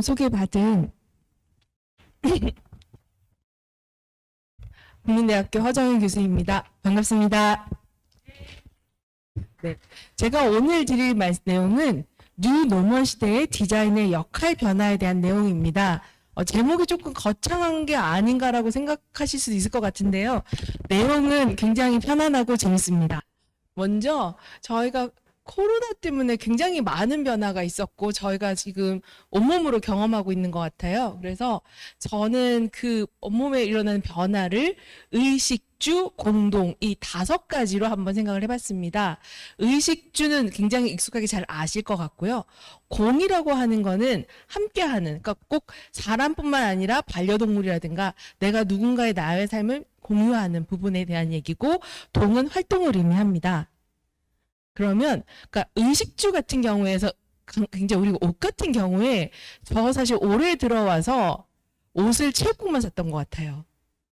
소개받은 국민대학교 허정윤 교수입니다. 반갑습니다. 네, 제가 오늘 드릴 내용은 뉴 노멀 시대의 디자인의 역할 변화에 대한 내용입니다. 제목이 조금 거창한 게 아닌가라고 생각하실 수도 있을 것 같은데요. 내용은 굉장히 편안하고 재밌습니다. 먼저 저희가 코로나 때문에 굉장히 많은 변화가 있었고 저희가 지금 온몸으로 경험하고 있는 것 같아요. 그래서 저는 그 온몸에 일어나는 변화를 의식주, 공동 이 5가지로 한번 생각을 해봤습니다. 의식주는 굉장히 익숙하게 잘 아실 것 같고요. 공이라고 하는 거는 함께하는, 그러니까 꼭 사람뿐만 아니라 반려동물이라든가 내가 누군가의 나의 삶을 공유하는 부분에 대한 얘기고, 동은 활동을 의미합니다. 그러면 그러니까 의식주 같은 경우에서 굉장히 우리가 옷 같은 경우에 저 사실 올해 들어와서 옷을 체육복만 샀던 것 같아요.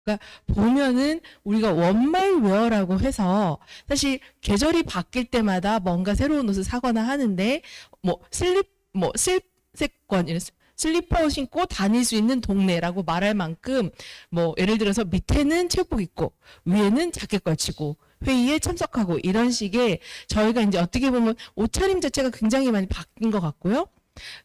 그러니까 보면은 우리가 원마일웨어라고 해서 사실 계절이 바뀔 때마다 뭔가 새로운 옷을 사거나 하는데 슬립세권 슬리퍼 신고 다닐 수 있는 동네라고 말할 만큼 예를 들어서 밑에는 체육복 입고 위에는 자켓 걸치고 회의에 참석하고 이런 식의 저희가 이제 어떻게 보면 옷차림 자체가 굉장히 많이 바뀐 것 같고요.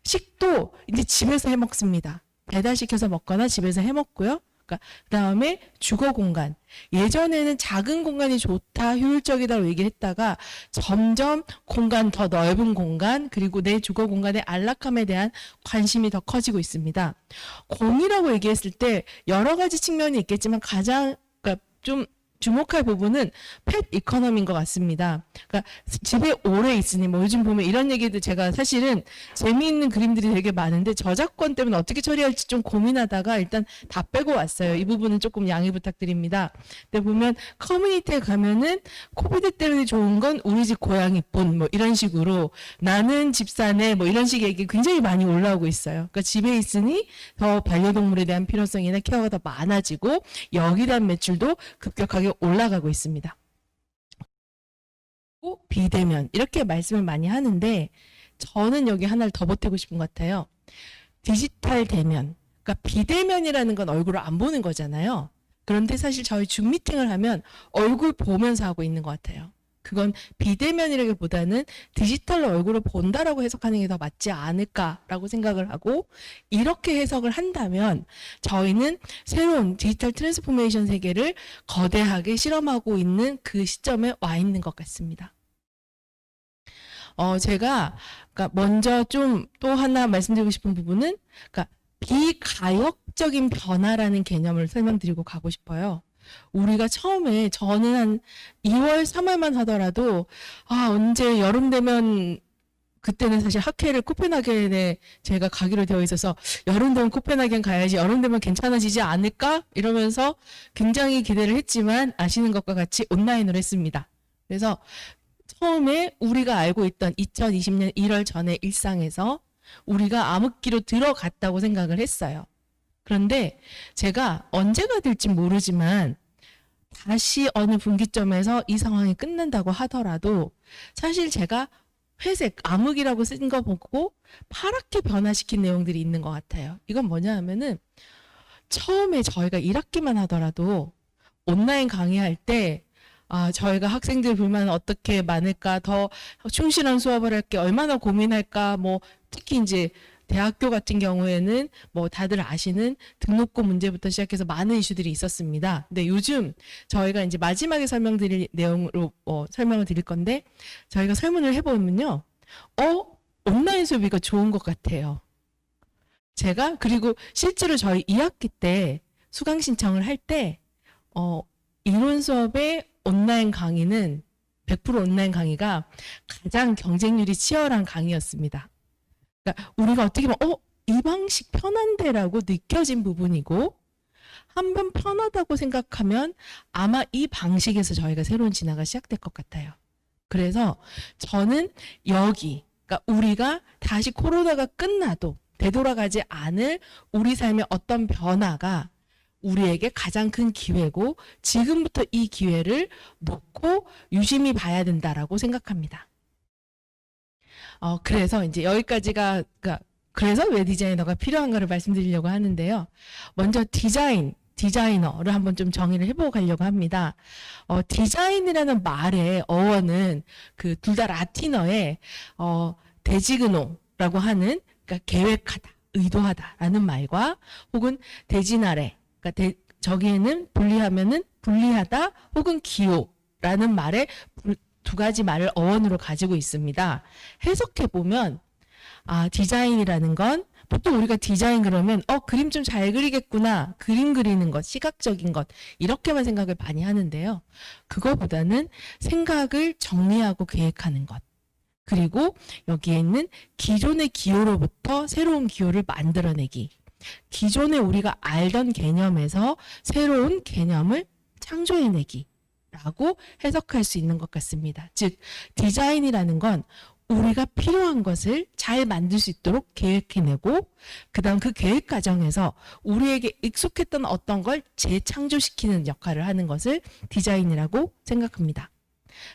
식도 이제 집에서 해 먹습니다. 배달시켜서 먹거나 집에서 해 먹고요. 그다음에 주거 공간. 예전에는 작은 공간이 좋다, 효율적이다고 얘기를 했다가 점점 공간, 더 넓은 공간, 그리고 내 주거 공간의 안락함에 대한 관심이 더 커지고 있습니다. 공이라고 얘기했을 때 여러 가지 측면이 있겠지만 가장 좀 주목할 부분은 펫 이코노미인 것 같습니다. 그러니까 집에 오래 있으니 요즘 보면 이런 얘기도 제가 사실은 재미있는 그림들이 되게 많은데 저작권 때문에 어떻게 처리할지 좀 고민하다가 일단 다 빼고 왔어요. 이 부분은 조금 양해 부탁드립니다. 근데 보면 커뮤니티에 가면은 코비드 때문에 좋은 건 우리 집 고양이뿐 이런 식으로 나는 집사네 이런 식의 얘기 굉장히 많이 올라오고 있어요. 그러니까 집에 있으니 더 반려동물에 대한 필요성이나 케어가 더 많아지고 여기에 대한 매출도 급격하게 올라가고 있습니다. 비대면 이렇게 말씀을 많이 하는데 저는 여기 하나를 더 보태고 싶은 것 같아요. 디지털 대면. 그러니까 비대면이라는 건 얼굴을 안 보는 거잖아요. 그런데 사실 저희 줌 미팅을 하면 얼굴 보면서 하고 있는 것 같아요. 그건 비대면이라기보다는 디지털로 얼굴을 본다라고 해석하는 게 더 맞지 않을까라고 생각을 하고, 이렇게 해석을 한다면 저희는 새로운 디지털 트랜스포메이션 세계를 거대하게 실험하고 있는 그 시점에 와 있는 것 같습니다. 제가 먼저 좀 또 하나 말씀드리고 싶은 부분은 비가역적인 변화라는 개념을 설명드리고 가고 싶어요. 우리가 처음에 저는 한 2월, 3월만 하더라도 언제 여름 되면, 그때는 사실 학회를 코펜하겐에 제가 가기로 되어 있어서 여름 되면 코펜하겐 가야지, 여름 되면 괜찮아지지 않을까? 이러면서 굉장히 기대를 했지만 아시는 것과 같이 온라인으로 했습니다. 그래서 처음에 우리가 알고 있던 2020년 1월 전의 일상에서 우리가 암흑기로 들어갔다고 생각을 했어요. 그런데 제가 언제가 될지 모르지만 다시 어느 분기점에서 이 상황이 끝난다고 하더라도 사실 제가 회색, 암흑이라고 쓴 거 보고 파랗게 변화시킨 내용들이 있는 것 같아요. 이건 뭐냐 하면은 처음에 저희가 1학기만 하더라도 온라인 강의할 때 저희가 학생들 불만은 어떻게 많을까, 더 충실한 수업을 할 게 얼마나 고민할까, 특히 이제 대학교 같은 경우에는 다들 아시는 등록금 문제부터 시작해서 많은 이슈들이 있었습니다. 근데 요즘 저희가 이제 마지막에 설명드릴 내용으로 설명을 드릴 건데, 저희가 설문을 해보면요, 온라인 수업이가 좋은 것 같아요. 그리고 실제로 저희 2학기 때 수강 신청을 할 때 이론 수업의 온라인 강의는 100% 온라인 강의가 가장 경쟁률이 치열한 강의였습니다. 그러니까 우리가 어떻게 보면 이 방식 편한데라고 느껴진 부분이고, 한번 편하다고 생각하면 아마 이 방식에서 저희가 새로운 진화가 시작될 것 같아요. 그래서 저는 그러니까 우리가 다시 코로나가 끝나도 되돌아가지 않을 우리 삶의 어떤 변화가 우리에게 가장 큰 기회고, 지금부터 이 기회를 놓고 유심히 봐야 된다라고 생각합니다. 그래서 이제 여기까지가 그래서 왜 디자이너가 필요한가를 말씀드리려고 하는데요. 먼저 디자이너를 한번 좀 정의를 해보고 가려고 합니다. 디자인이라는 말의 어원은 그 둘 다 라틴어의 데지그노라고 하는, 그러니까 계획하다, 의도하다라는 말과, 혹은 데지나레, 그러니까 저기에는 분리하면은 분리하다 혹은 기호라는 말의 두 가지 말을 어원으로 가지고 있습니다. 해석해 보면 디자인이라는 건 보통 우리가 디자인 그러면 그림 좀 잘 그리겠구나, 그림 그리는 것, 시각적인 것, 이렇게만 생각을 많이 하는데요. 그거보다는 생각을 정리하고 계획하는 것, 그리고 여기에 있는 기존의 기호로부터 새로운 기호를 만들어내기, 기존에 우리가 알던 개념에서 새로운 개념을 창조해내기 라고 해석할 수 있는 것 같습니다. 즉, 디자인이라는 건 우리가 필요한 것을 잘 만들 수 있도록 계획해내고, 그 다음 그 계획 과정에서 우리에게 익숙했던 어떤 걸 재창조시키는 역할을 하는 것을 디자인이라고 생각합니다.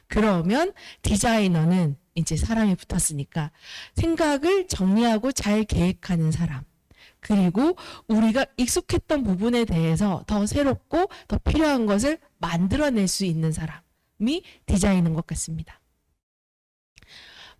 그러면 디자이너는 이제 사람이 붙었으니까 생각을 정리하고 잘 계획하는 사람, 그리고 우리가 익숙했던 부분에 대해서 더 새롭고 더 필요한 것을 만들어낼 수 있는 사람이 디자인인 것 같습니다.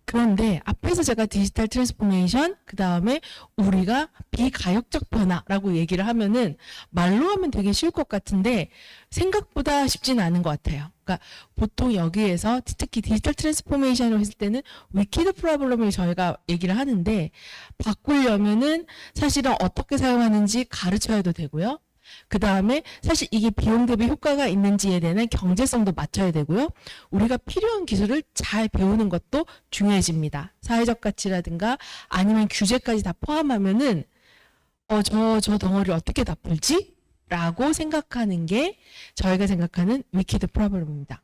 그런데 앞에서 제가 디지털 트랜스포메이션, 그 다음에 우리가 비가역적 변화라고 얘기를 하면은 말로 하면 되게 쉬울 것 같은데 생각보다 쉽지는 않은 것 같아요. 그러니까 보통 여기에서 특히 디지털 트랜스포메이션을 했을 때는 위키드 프로블럼을 저희가 얘기를 하는데, 바꾸려면은 사실은 어떻게 사용하는지 가르쳐야도 되고요. 그 다음에 사실 이게 비용 대비 효과가 있는지에 대한 경제성도 맞춰야 되고요. 우리가 필요한 기술을 잘 배우는 것도 중요해집니다. 사회적 가치라든가 아니면 규제까지 다 포함하면은 저 덩어리를 어떻게 다 풀지? 라고 생각하는 게 저희가 생각하는 위키드 프로블럼입니다.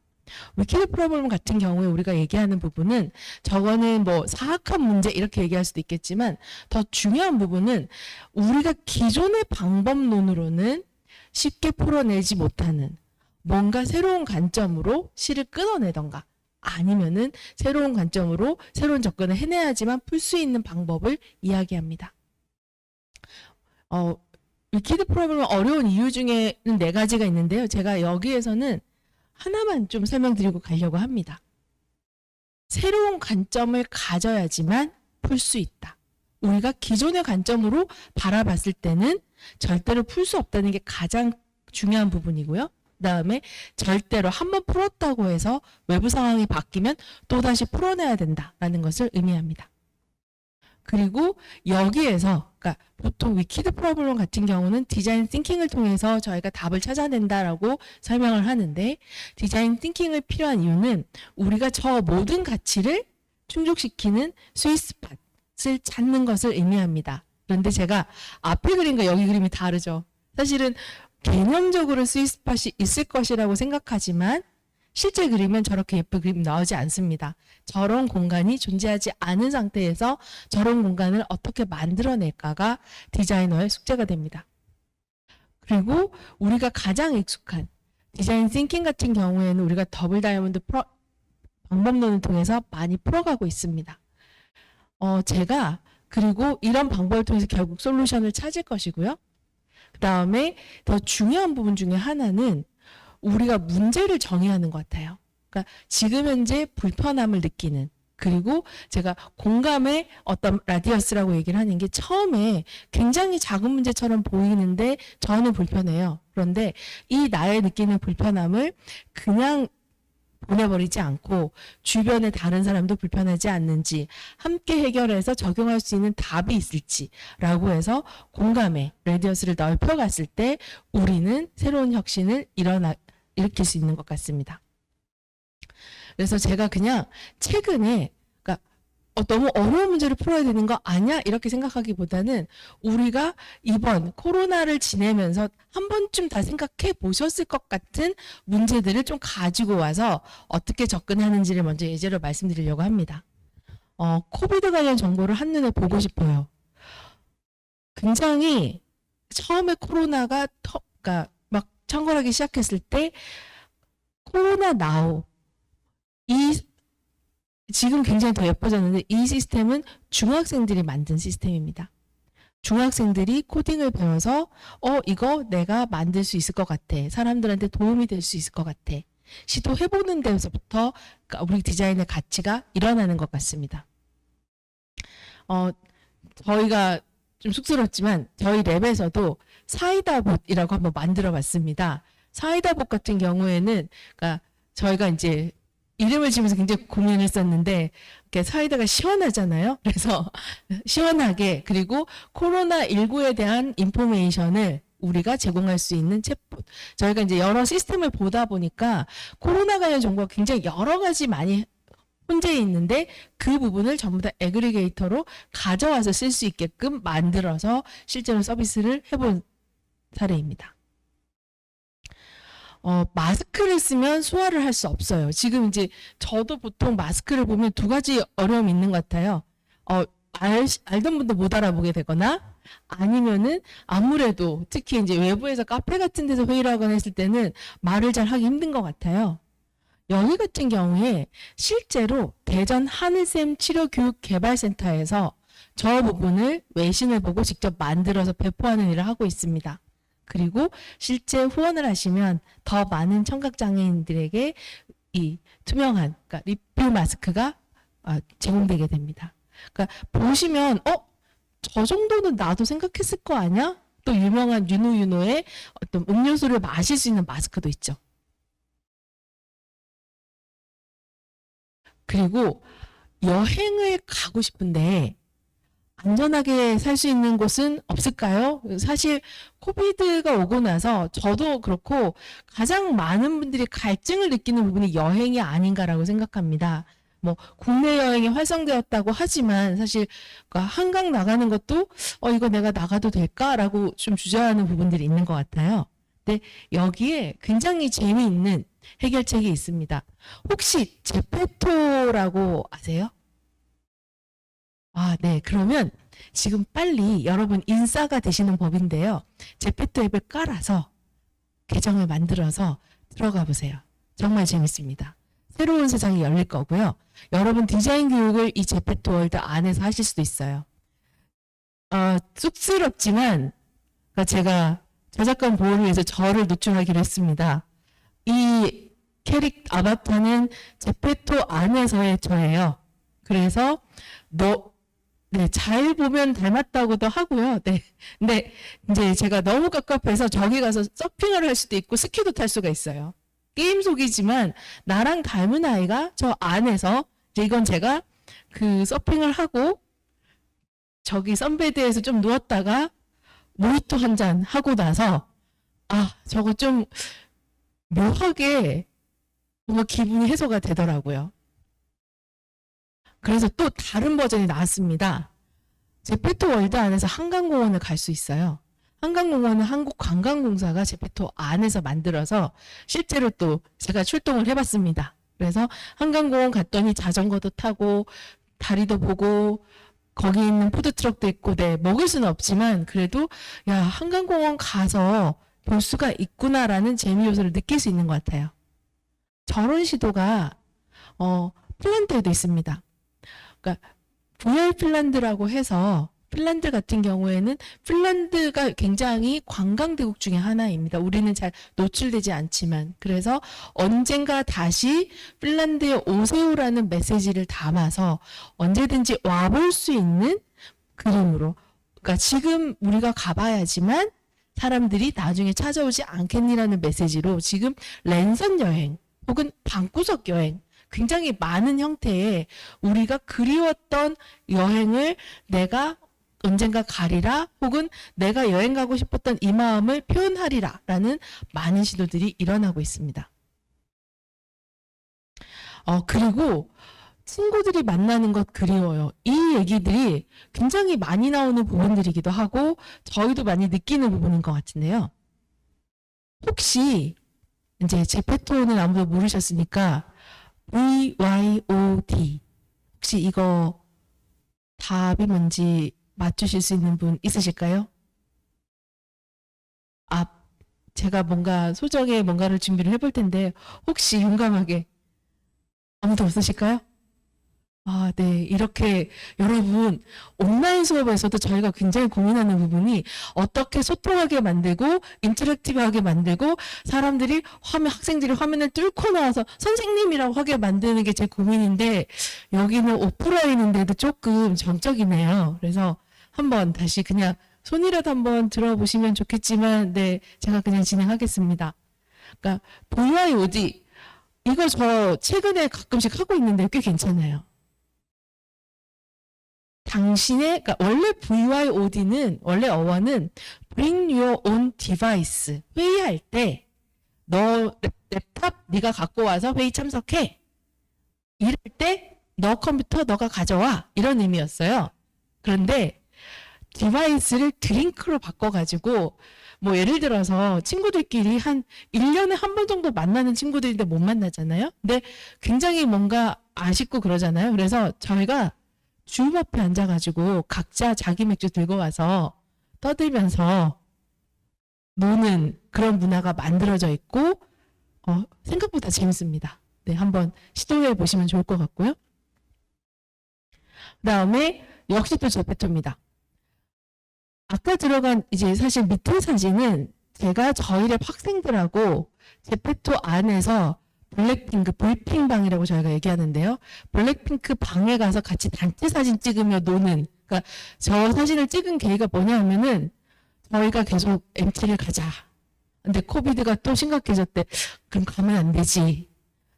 위키드 프로블럼 같은 경우에 우리가 얘기하는 부분은, 저거는 뭐 사악한 문제 이렇게 얘기할 수도 있겠지만, 더 중요한 부분은 우리가 기존의 방법론으로는 쉽게 풀어내지 못하는 뭔가 새로운 관점으로 실을 끊어내던가, 아니면은 새로운 관점으로 새로운 접근을 해내야지만 풀 수 있는 방법을 이야기합니다. 위키드 프로블럼 어려운 이유 중에는 4가지가 있는데요. 제가 여기에서는 하나만 좀 설명드리고 가려고 합니다. 새로운 관점을 가져야지만 풀 수 있다. 우리가 기존의 관점으로 바라봤을 때는 절대로 풀 수 없다는 게 가장 중요한 부분이고요. 그 다음에 절대로 한번 풀었다고 해서 외부 상황이 바뀌면 또다시 풀어내야 된다라는 것을 의미합니다. 그리고 여기에서, 그러니까 보통 위키드 프로블럼 같은 경우는 디자인 띵킹을 통해서 저희가 답을 찾아낸다라고 설명을 하는데, 디자인 띵킹을 필요한 이유는 우리가 저 모든 가치를 충족시키는 스위트스팟을 찾는 것을 의미합니다. 그런데 제가 앞에 그림과 여기 그림이 다르죠. 사실은 개념적으로 스위트스팟이 있을 것이라고 생각하지만 실제 그림은 저렇게 예쁜 그림 나오지 않습니다. 저런 공간이 존재하지 않은 상태에서 저런 공간을 어떻게 만들어낼까가 디자이너의 숙제가 됩니다. 그리고 우리가 가장 익숙한 디자인 띵킹 같은 경우에는 우리가 더블 다이아몬드 방법론을 통해서 많이 풀어가고 있습니다. 제가 그리고 이런 방법을 통해서 결국 솔루션을 찾을 것이고요. 그 다음에 더 중요한 부분 중에 하나는 우리가 문제를 정의하는 것 같아요. 그러니까 지금 현재 불편함을 느끼는, 그리고 제가 공감의 어떤 라디어스라고 얘기를 하는 게, 처음에 굉장히 작은 문제처럼 보이는데 저는 불편해요. 그런데 이 나의 느끼는 불편함을 그냥 보내버리지 않고 주변의 다른 사람도 불편하지 않는지, 함께 해결해서 적용할 수 있는 답이 있을지라고 해서 공감의 라디어스를 넓혀갔을 때 우리는 새로운 혁신을 일으킬 수 있는 것 같습니다. 그래서 제가 그냥 최근에, 그러니까 너무 어려운 문제를 풀어야 되는 거 아니야? 이렇게 생각하기보다는 우리가 이번 코로나를 지내면서 한 번쯤 다 생각해 보셨을 것 같은 문제들을 좀 가지고 와서 어떻게 접근하는지를 먼저 예제로 말씀드리려고 합니다. 코비드 관련 정보를 한눈에 보고 싶어요. 굉장히 처음에 코로나가 그러니까 막 창궐하기 시작했을 때 코로나 나우, 이 지금 굉장히 더 예뻐졌는데 이 시스템은 중학생들이 만든 시스템입니다. 중학생들이 코딩을 배워서 이거 내가 만들 수 있을 것 같아. 사람들한테 도움이 될 수 있을 것 같아. 시도해보는 데서부터 우리 디자인의 가치가 일어나는 것 같습니다. 저희가 좀 쑥스럽지만 저희 랩에서도 사이다봇이라고 한번 만들어 봤습니다. 사이다봇 같은 경우에는 그러니까 저희가 이제 이름을 지면서 굉장히 고민을 했었는데 사이다가 시원하잖아요. 그래서 시원하게 그리고 코로나19에 대한 인포메이션을 우리가 제공할 수 있는 챗봇. 저희가 이제 여러 시스템을 보다 보니까 코로나 관련 정보가 굉장히 여러 가지 많이 혼재 있는데 그 부분을 전부 다 애그리게이터로 가져와서 쓸 수 있게끔 만들어서 실제로 서비스를 해본 사례입니다. 마스크를 쓰면 소화를 할 수 없어요. 지금 이제 저도 보통 마스크를 보면 두 가지 어려움이 있는 것 같아요. 알던 분도 못 알아보게 되거나 아니면은 아무래도 특히 이제 외부에서 카페 같은 데서 회의를 하거나 했을 때는 말을 잘 하기 힘든 것 같아요. 여기 같은 경우에 실제로 대전 하늘샘 치료교육개발센터에서 저 부분을 외신을 보고 직접 만들어서 배포하는 일을 하고 있습니다. 그리고 실제 후원을 하시면 더 많은 청각장애인들에게 이 투명한 그러니까 리필 마스크가 제공되게 됩니다. 그러니까 보시면 저 정도는 나도 생각했을 거 아니야? 또 유명한 유노유노의 어떤 음료수를 마실 수 있는 마스크도 있죠. 그리고 여행을 가고 싶은데 안전하게 살 수 있는 곳은 없을까요? 사실 코비드가 오고 나서 저도 그렇고 가장 많은 분들이 갈증을 느끼는 부분이 여행이 아닌가라고 생각합니다. 뭐 국내 여행이 활성되었다고 하지만 사실 한강 나가는 것도 이거 내가 나가도 될까라고 좀 주저하는 부분들이 있는 것 같아요. 근데 여기에 굉장히 재미있는 해결책이 있습니다. 혹시 제페토라고 아세요? 네. 그러면 지금 빨리 여러분 인싸가 되시는 법인데요. 제페토 앱을 깔아서 계정을 만들어서 들어가 보세요. 정말 재밌습니다. 새로운 세상이 열릴 거고요. 여러분 디자인 교육을 이 제페토 월드 안에서 하실 수도 있어요. 쑥스럽지만 제가 저작권 보호를 위해서 저를 노출하기로 했습니다. 이 아바타는 제페토 안에서의 저예요. 그래서 잘 보면 닮았다고도 하고요. 네. 근데 이제 제가 너무 깝깝해서 저기 가서 서핑을 할 수도 있고 스키도 탈 수가 있어요. 게임 속이지만 나랑 닮은 아이가 저 안에서 이건 제가 그 서핑을 하고 저기 선베드에서 좀 누웠다가 모히또 한 잔 하고 나서 저거 좀 묘하게 뭔가 기분이 해소가 되더라고요. 그래서 또 다른 버전이 나왔습니다. 제페토 월드 안에서 한강공원을 갈 수 있어요. 한강공원은 한국관광공사가 제페토 안에서 만들어서 실제로 또 제가 출동을 해봤습니다. 그래서 한강공원 갔더니 자전거도 타고 다리도 보고 거기 있는 푸드트럭도 있고 먹을 수는 없지만 그래도 한강공원 가서 볼 수가 있구나라는 재미 요소를 느낄 수 있는 것 같아요. 저런 시도가 핀란드에도 있습니다. 그러니까 VR 핀란드라고 해서 핀란드 같은 경우에는 핀란드가 굉장히 관광대국 중에 하나입니다. 우리는 잘 노출되지 않지만 그래서 언젠가 다시 핀란드에 오세요라는 메시지를 담아서 언제든지 와볼 수 있는 그림으로 그러니까 지금 우리가 가봐야지만 사람들이 나중에 찾아오지 않겠니라는 메시지로 지금 랜선 여행 혹은 방구석 여행 굉장히 많은 형태의 우리가 그리웠던 여행을 내가 언젠가 가리라 혹은 내가 여행 가고 싶었던 이 마음을 표현하리라 라는 많은 시도들이 일어나고 있습니다. 그리고 친구들이 만나는 것 그리워요. 이 얘기들이 굉장히 많이 나오는 부분들이기도 하고 저희도 많이 느끼는 부분인 것 같은데요. 혹시 이제 제페토는 아무도 모르셨으니까 VYOD 혹시 이거 답이 뭔지 맞추실 수 있는 분 있으실까요? 제가 뭔가 소정의 뭔가를 준비를 해볼 텐데 혹시 용감하게 아무도 없으실까요? 네. 이렇게 여러분, 온라인 수업에서도 저희가 굉장히 고민하는 부분이 어떻게 소통하게 만들고, 인터랙티브하게 만들고, 사람들이 학생들이 화면을 뚫고 나와서 선생님이라고 하게 만드는 게 제 고민인데, 여기는 오프라인인데도 조금 정적이네요. 그래서 한번 다시 그냥 손이라도 한번 들어보시면 좋겠지만, 네. 제가 그냥 진행하겠습니다. 그러니까, VYOD. 이거 저 최근에 가끔씩 하고 있는데 꽤 괜찮아요. 그러니까 원래 VYOD는, 원래 어원은 Bring Your Own Device. 회의할 때, 너 랩탑 네가 갖고 와서 회의 참석해. 일할 때, 너 컴퓨터 너가 가져와. 이런 의미였어요. 그런데, 디바이스를 드링크로 바꿔가지고, 뭐 예를 들어서 친구들끼리 한 1년에 한 번 정도 만나는 친구들인데 못 만나잖아요. 근데 굉장히 뭔가 아쉽고 그러잖아요. 그래서 저희가 줌 앞에 앉아가지고 각자 자기 맥주 들고 와서 떠들면서 노는 그런 문화가 만들어져 있고, 생각보다 재밌습니다. 네, 한번 시도해 보시면 좋을 것 같고요. 그 다음에 역시 또 제페토입니다. 아까 들어간 이제 사실 밑에 사진은 제가 저희 랩 학생들하고 제페토 안에서 블랙핑크, 불핑방이라고 저희가 얘기하는데요. 블랙핑크 방에 가서 같이 단체 사진 찍으며 노는, 그러니까 저 사진을 찍은 계기가 뭐냐 하면은 저희가 계속 MT를 가자. 근데 코비드가 또 심각해졌대. 그럼 가면 안 되지.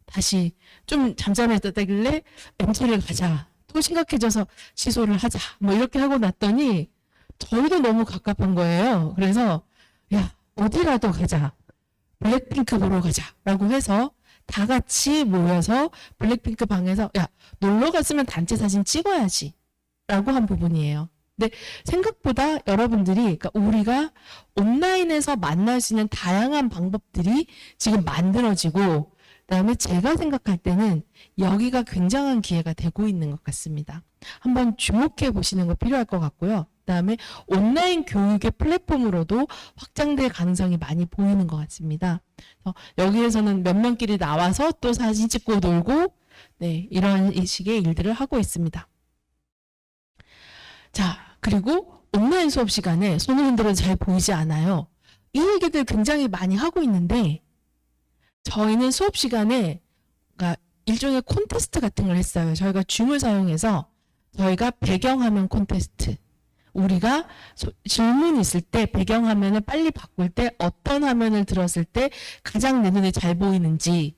다시 좀 잠잠해졌다길래 MT를 가자. 또 심각해져서 취소를 하자. 뭐 이렇게 하고 났더니 저희도 너무 갑갑한 거예요. 그래서 야, 어디라도 가자. 블랙핑크 보러 가자. 라고 해서 다 같이 모여서 블랙핑크 방에서 야, 놀러 갔으면 단체 사진 찍어야지. 라고 한 부분이에요. 근데 생각보다 여러분들이, 그러니까 우리가 온라인에서 만날 수 있는 다양한 방법들이 지금 만들어지고, 그다음에 제가 생각할 때는 여기가 굉장한 기회가 되고 있는 것 같습니다. 한번 주목해 보시는 거 필요할 것 같고요. 그다음에 온라인 교육의 플랫폼으로도 확장될 가능성이 많이 보이는 것 같습니다. 여기에서는 몇 명끼리 나와서 또 사진 찍고 놀고, 네, 이런 식의 일들을 하고 있습니다. 자, 그리고 온라인 수업 시간에 손을 흔들어도 잘 보이지 않아요. 이 얘기들 굉장히 많이 하고 있는데, 저희는 수업 시간에 그러니까 일종의 콘테스트 같은 걸 했어요. 저희가 줌을 사용해서 저희가 배경화면 콘테스트, 우리가 질문이 있을 때 배경화면을 빨리 바꿀 때 어떤 화면을 들었을 때 가장 내 눈에 잘 보이는지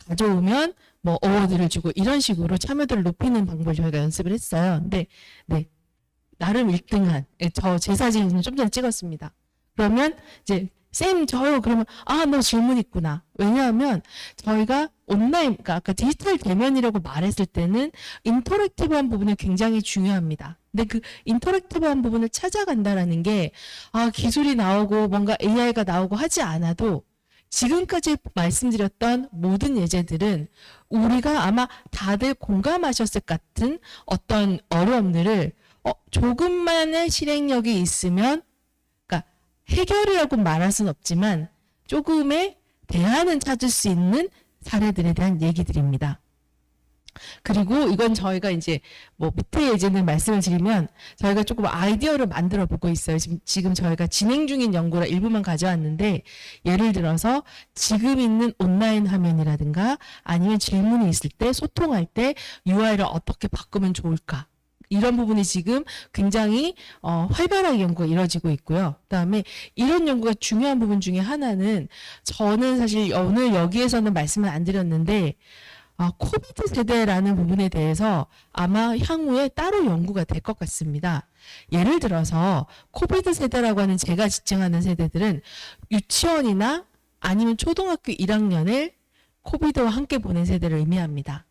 가져오면 뭐 어워드를 주고 이런 식으로 참여도를 높이는 방법을 저희가 연습을 했어요. 근데 네, 나름 1등한 제 사진을 좀 전에 찍었습니다. 그러면 이제 쌤 저요 그러면 너 질문 있구나. 왜냐하면 저희가 온라인, 그러니까 아까 디지털 대면이라고 말했을 때는 인터랙티브한 부분이 굉장히 중요합니다. 근데 그 인터랙티브한 부분을 찾아간다라는 게 기술이 나오고 뭔가 AI가 나오고 하지 않아도 지금까지 말씀드렸던 모든 예제들은 우리가 아마 다들 공감하셨을 것 같은 어떤 어려움들을 조금만의 실행력이 있으면, 그러니까 해결이라고 말할 수는 없지만 조금의 대안은 찾을 수 있는 사례들에 대한 얘기들입니다. 그리고 이건 저희가 이제 뭐 밑에 예제는 말씀을 드리면 저희가 조금 아이디어를 만들어 보고 있어요. 지금 저희가 진행 중인 연구라 일부만 가져왔는데, 예를 들어서 지금 있는 온라인 화면이라든가 아니면 질문이 있을 때 소통할 때 UI를 어떻게 바꾸면 좋을까, 이런 부분이 지금 굉장히 활발하게 연구가 이루어지고 있고요. 그다음에 이런 연구가 중요한 부분 중에 하나는, 저는 사실 오늘 여기에서는 말씀을 안 드렸는데 코비드 세대라는 부분에 대해서 아마 향후에 따로 연구가 될 것 같습니다. 예를 들어서 코비드 세대라고 하는 제가 지칭하는 세대들은 유치원이나 아니면 초등학교 1학년을 코비드와 함께 보낸 세대를 의미합니다.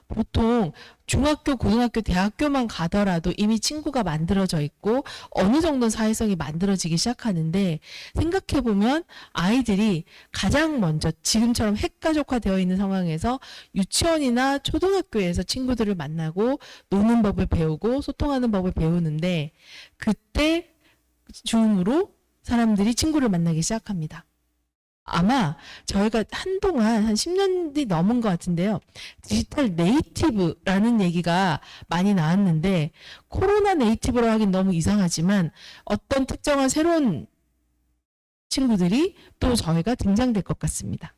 보통 중학교, 고등학교, 대학교만 가더라도 이미 친구가 만들어져 있고 어느 정도 사회성이 만들어지기 시작하는데, 생각해보면 아이들이 가장 먼저 지금처럼 핵가족화되어 있는 상황에서 유치원이나 초등학교에서 친구들을 만나고 노는 법을 배우고 소통하는 법을 배우는데, 그때 줌으로 사람들이 친구를 만나기 시작합니다. 아마 저희가 한동안 한 10년이 넘은 것 같은데요. 디지털 네이티브라는 얘기가 많이 나왔는데 코로나 네이티브라고 하긴 너무 이상하지만 어떤 특정한 새로운 친구들이 또 저희가 등장될 것 같습니다.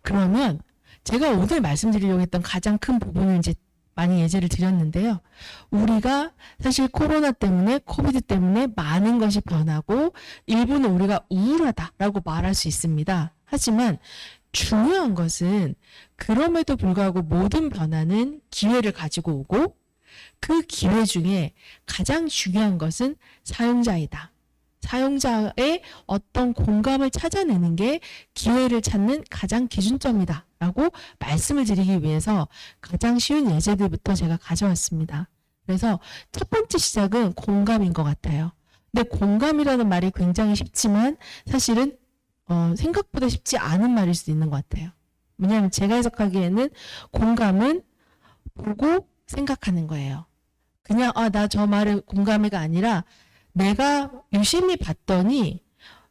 그러면 제가 오늘 말씀드리려고 했던 가장 큰 부분을 이제 많이 예제를 드렸는데요. 우리가 사실 코로나 때문에 코비드 때문에 많은 것이 변하고 일부는 우리가 우울하다라고 말할 수 있습니다. 하지만 중요한 것은 그럼에도 불구하고 모든 변화는 기회를 가지고 오고 그 기회 중에 가장 중요한 것은 사용자이다. 사용자의 어떤 공감을 찾아내는 게 기회를 찾는 가장 기준점이다 라고 말씀을 드리기 위해서 가장 쉬운 예제들부터 제가 가져왔습니다. 그래서 첫 번째 시작은 공감인 것 같아요. 근데 공감이라는 말이 굉장히 쉽지만 사실은 생각보다 쉽지 않은 말일 수도 있는 것 같아요. 왜냐하면 제가 해석하기에는 공감은 보고 생각하는 거예요. 그냥 나 저 말에 공감해가 아니라 내가 유심히 봤더니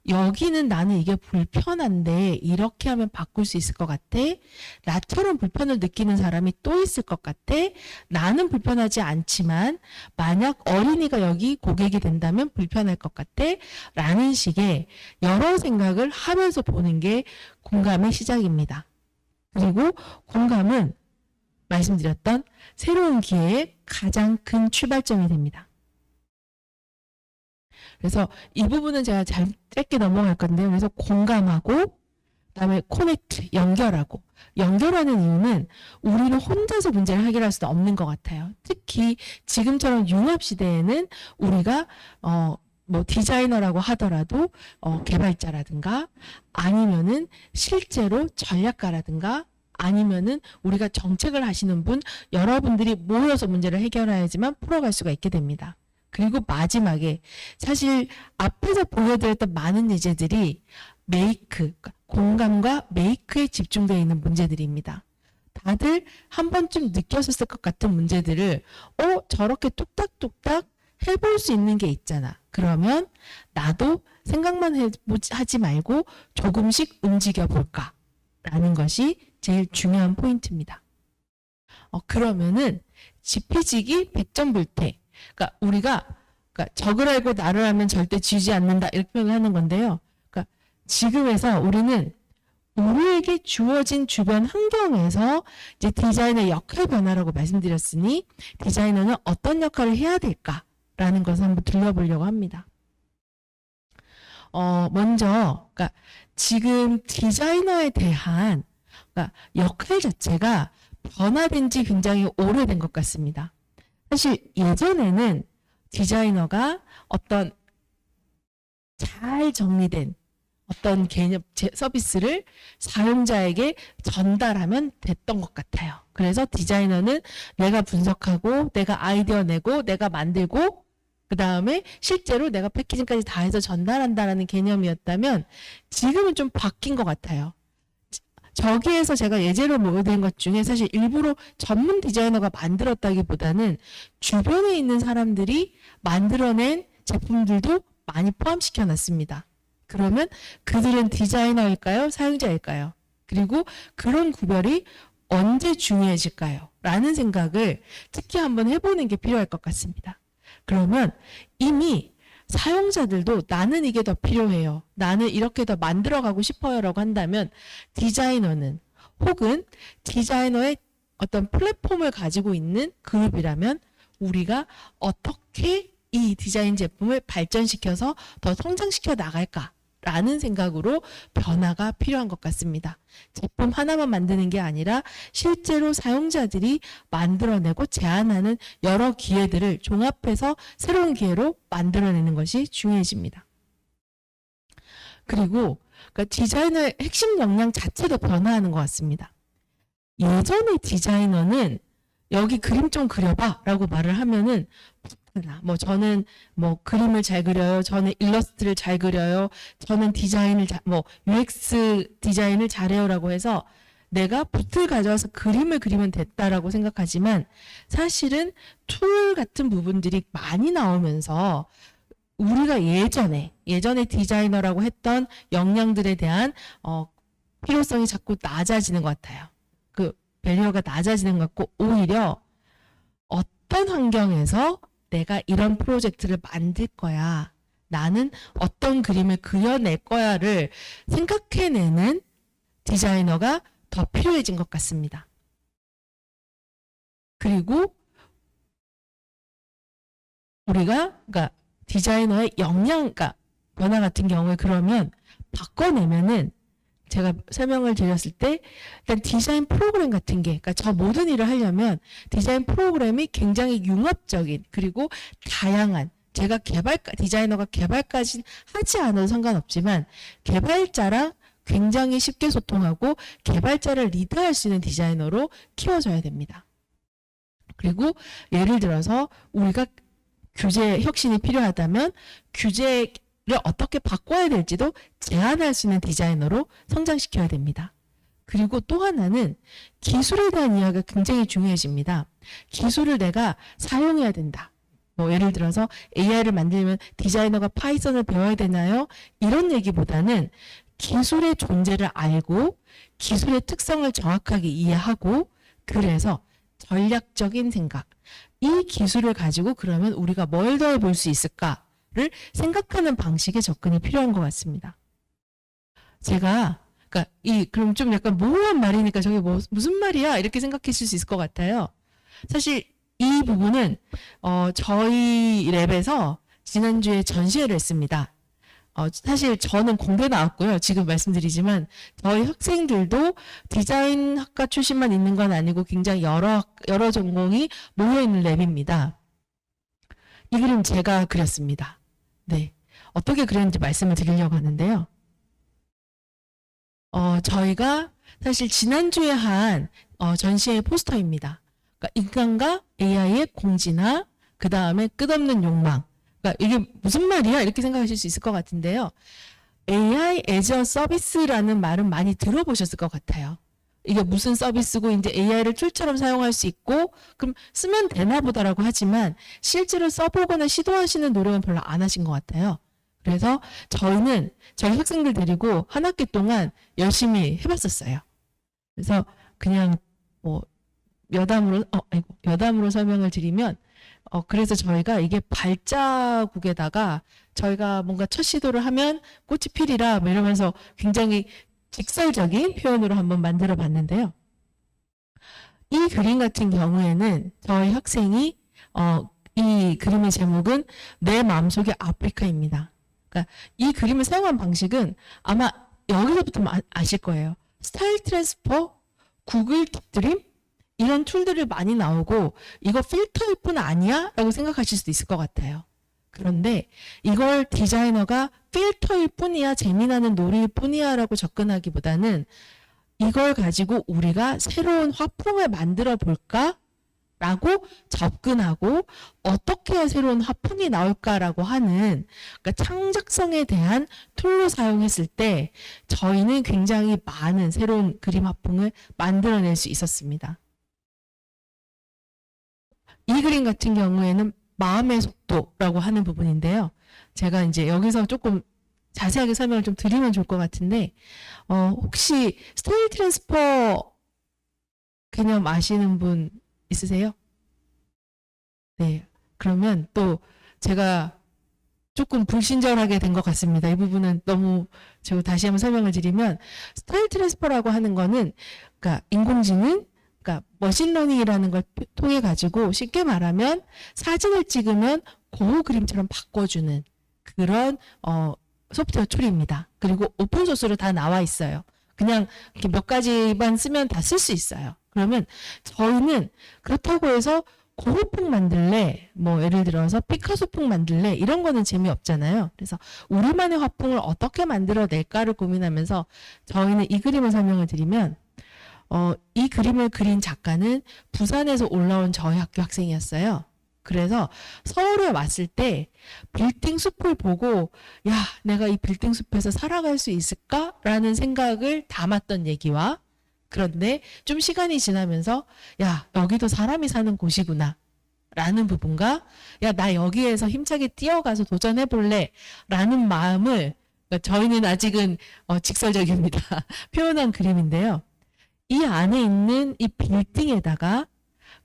여기는 나는 이게 불편한데 이렇게 하면 바꿀 수 있을 것 같아. 나처럼 불편을 느끼는 사람이 또 있을 것 같아. 나는 불편하지 않지만 만약 어린이가 여기 고객이 된다면 불편할 것 같아. 라는 식의 여러 생각을 하면서 보는 게 공감의 시작입니다. 그리고 공감은 말씀드렸던 새로운 기회의 가장 큰 출발점이 됩니다. 그래서 이 부분은 제가 짧게 넘어갈 건데요. 그래서 공감하고 그다음에 코넥트, 연결하고 연결하는 이유는 우리는 혼자서 문제를 해결할 수는 없는 것 같아요. 특히 지금처럼 융합 시대에는 우리가 뭐 디자이너라고 하더라도 개발자라든가 아니면은 실제로 전략가라든가 아니면은 우리가 정책을 하시는 분 여러분들이 모여서 문제를 해결해야지만 풀어갈 수가 있게 됩니다. 그리고 마지막에 사실 앞에서 보여드렸던 많은 예제들이 메이크, 공감과 메이크에 집중되어 있는 문제들입니다. 다들 한 번쯤 느꼈었을 것 같은 문제들을 저렇게 뚝딱뚝딱 해볼 수 있는 게 있잖아. 그러면 나도 생각만 하지 말고 조금씩 움직여 볼까? 라는 것이 제일 중요한 포인트입니다. 그러면은 지피지기 백전불태. 그러니까 우리가 적을 알고 나를 알면 절대 지지 않는다 이렇게 표현하는 건데요. 그러니까 지금에서 우리는 우리에게 주어진 주변 환경에서 이제 디자인의 역할 변화라고 말씀드렸으니 디자이너는 어떤 역할을 해야 될까라는 것을 한번 들려보려고 합니다. 먼저 그러니까 지금 디자이너에 대한 그러니까 역할 자체가 변화된 지 굉장히 오래된 것 같습니다. 사실 예전에는 디자이너가 어떤 잘 정리된 어떤 개념 서비스를 사용자에게 전달하면 됐던 것 같아요. 그래서 디자이너는 내가 분석하고 내가 아이디어 내고 내가 만들고 그 다음에 실제로 내가 패키징까지 다 해서 전달한다라는 개념이었다면 지금은 좀 바뀐 것 같아요. 저기에서 제가 예제로 보여드린 것 중에 사실 일부러 전문 디자이너가 만들었다기보다는 주변에 있는 사람들이 만들어낸 제품들도 많이 포함시켜 놨습니다. 그러면 그들은 디자이너일까요? 사용자일까요? 그리고 그런 구별이 언제 중요해질까요? 라는 생각을 특히 한번 해보는 게 필요할 것 같습니다. 그러면 이미 사용자들도 나는 이게 더 필요해요. 나는 이렇게 더 만들어가고 싶어요. 라고 한다면 디자이너는 혹은 디자이너의 어떤 플랫폼을 가지고 있는 그룹이라면 우리가 어떻게 이 디자인 제품을 발전시켜서 더 성장시켜 나갈까? 라는 생각으로 변화가 필요한 것 같습니다. 제품 하나만 만드는 게 아니라 실제로 사용자들이 만들어내고 제안하는 여러 기회들을 종합해서 새로운 기회로 만들어내는 것이 중요해집니다. 그리고 그러니까 디자이너의 핵심 역량 자체도 변화하는 것 같습니다. 예전에 디자이너는 여기 그림 좀 그려봐 라고 말을 하면은 뭐 저는 뭐 그림을 잘 그려요. 저는 일러스트를 잘 그려요. 저는 디자인을 뭐 UX 디자인을 잘해요라고 해서 내가 붓을 가져와서 그림을 그리면 됐다라고 생각하지만 사실은 툴 같은 부분들이 많이 나오면서 우리가 예전에 디자이너라고 했던 역량들에 대한 필요성이 자꾸 낮아지는 것 같아요. 그 배리어가 낮아지는 것 같고, 오히려 어떤 환경에서 내가 이런 프로젝트를 만들 거야, 나는 어떤 그림을 그려낼 거야를 생각해내는 디자이너가 더 필요해진 것 같습니다. 그리고 우리가 그러니까 디자이너의 역량, 그러니까 변화 같은 경우에 그러면 바꿔내면은, 제가 설명을 드렸을 때 일단 디자인 프로그램 같은 게, 그러니까 저 모든 일을 하려면 디자인 프로그램이 굉장히 융합적인, 그리고 다양한, 제가 디자이너가 개발까지는 하지 않아도 상관없지만 개발자랑 굉장히 쉽게 소통하고 개발자를 리드할 수 있는 디자이너로 키워줘야 됩니다. 그리고 예를 들어서 우리가 규제 혁신이 필요하다면 규제를 어떻게 바꿔야 될지도 제안할 수 있는 디자이너로 성장시켜야 됩니다. 그리고 또 하나는 기술에 대한 이야기가 굉장히 중요해집니다. 기술을 내가 사용해야 된다. 뭐 예를 들어서 AI를 만들면 디자이너가 파이썬을 배워야 되나요? 이런 얘기보다는 기술의 존재를 알고 기술의 특성을 정확하게 이해하고, 그래서 전략적인 생각, 이 기술을 가지고 그러면 우리가 뭘 더 해볼 수 있을까를 생각하는 방식의 접근이 필요한 것 같습니다. 제가 그러니까 그럼 좀 약간 모호한 말이니까 저게 무슨 말이야 이렇게 생각하실 수 있을 것 같아요. 사실 이 부분은 저희 랩에서 지난주에 전시회를 했습니다. 사실 저는 공대 나왔고요. 지금 말씀드리지만 저희 학생들도 디자인학과 출신만 있는 건 아니고 굉장히 여러 전공이 모여있는 랩입니다. 이 그림 제가 그렸습니다. 네, 어떻게 그렸는지 말씀을 드리려고 하는데요. 저희가 사실 지난주에 한 전시회 포스터입니다. 그러니까 인간과 AI의 공진화, 그 다음에 끝없는 욕망. 그러니까 이게 무슨 말이야? 이렇게 생각하실 수 있을 것 같은데요. AI as a service라는 말은 많이 들어보셨을 것 같아요. 이게 무슨 서비스고 이제 AI를 툴처럼 사용할 수 있고 그럼 쓰면 되나 보다라고 하지만 실제로 써보거나 시도하시는 노력은 별로 안 하신 것 같아요. 그래서 저희는 저희 학생들 데리고 한 학기 동안 열심히 해봤었어요. 그래서 그냥 뭐 여담으로 설명을 드리면 그래서 저희가 이게 발자국에다가 저희가 뭔가 첫 시도를 하면 꽃이 피리라 뭐 이러면서 굉장히 직설적인 표현으로 한번 만들어 봤는데요. 이 그림 같은 경우에는 저희 학생이 이 그림의 제목은 내 마음속의 아프리카입니다. 그러니까 이 그림을 사용한 방식은 아마 여기서부터 아실 거예요. 스타일 트랜스퍼, 구글 딥드림 이런 툴들이 많이 나오고 이거 필터일 뿐 아니야? 라고 생각하실 수도 있을 것 같아요. 그런데 이걸 디자이너가 필터일 뿐이야, 재미나는 놀이일 뿐이야 라고 접근하기보다는 이걸 가지고 우리가 새로운 화풍을 만들어 볼까? 라고 접근하고 어떻게 해야 새로운 화풍이 나올까라고 하는, 그러니까 창작성에 대한 툴로 사용했을 때 저희는 굉장히 많은 새로운 그림 화풍을 만들어낼 수 있었습니다. 이 그림 같은 경우에는 마음의 속도라고 하는 부분인데요. 제가 이제 여기서 조금 자세하게 설명을 좀 드리면 좋을 것 같은데, 혹시 스타일 트랜스퍼 개념 아시는 분 있으세요? 네. 그러면 또 제가 조금 불친절하게 된 것 같습니다. 이 부분은 너무 제가 다시 한번 설명을 드리면 스타일 트랜스퍼라고 하는 거는 그러니까 인공지능, 그러니까 머신러닝이라는 걸 통해 가지고 쉽게 말하면 사진을 찍으면 그 그림처럼 바꿔주는 그런 소프트웨어 툴입니다. 그리고 오픈소스로 다 나와 있어요. 그냥 이렇게 몇 가지만 쓰면 다 쓸 수 있어요. 그러면 저희는 그렇다고 해서 고흐풍 만들래, 뭐 예를 들어서 피카소풍 만들래 이런 거는 재미없잖아요. 그래서 우리만의 화풍을 어떻게 만들어낼까를 고민하면서 저희는 이 그림을 설명을 드리면 이 그림을 그린 작가는 부산에서 올라온 저희 학교 학생이었어요. 그래서 서울에 왔을 때 빌딩 숲을 보고 야, 내가 이 빌딩 숲에서 살아갈 수 있을까라는 생각을 담았던 얘기와, 그런데 좀 시간이 지나면서 야, 여기도 사람이 사는 곳이구나 라는 부분과 야, 나 여기에서 힘차게 뛰어가서 도전해볼래 라는 마음을 그러니까 저희는 아직은 직설적입니다. 표현한 그림인데요. 이 안에 있는 이 빌딩에다가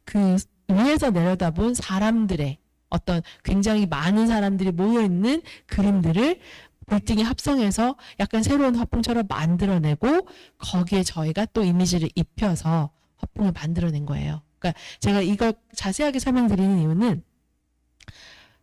그 위에서 내려다본 사람들의 어떤 굉장히 많은 사람들이 모여있는 그림들을 빌딩에 합성해서 약간 새로운 화풍처럼 만들어내고 거기에 저희가 또 이미지를 입혀서 화풍을 만들어낸 거예요. 그러니까 제가 이걸 자세하게 설명드리는 이유는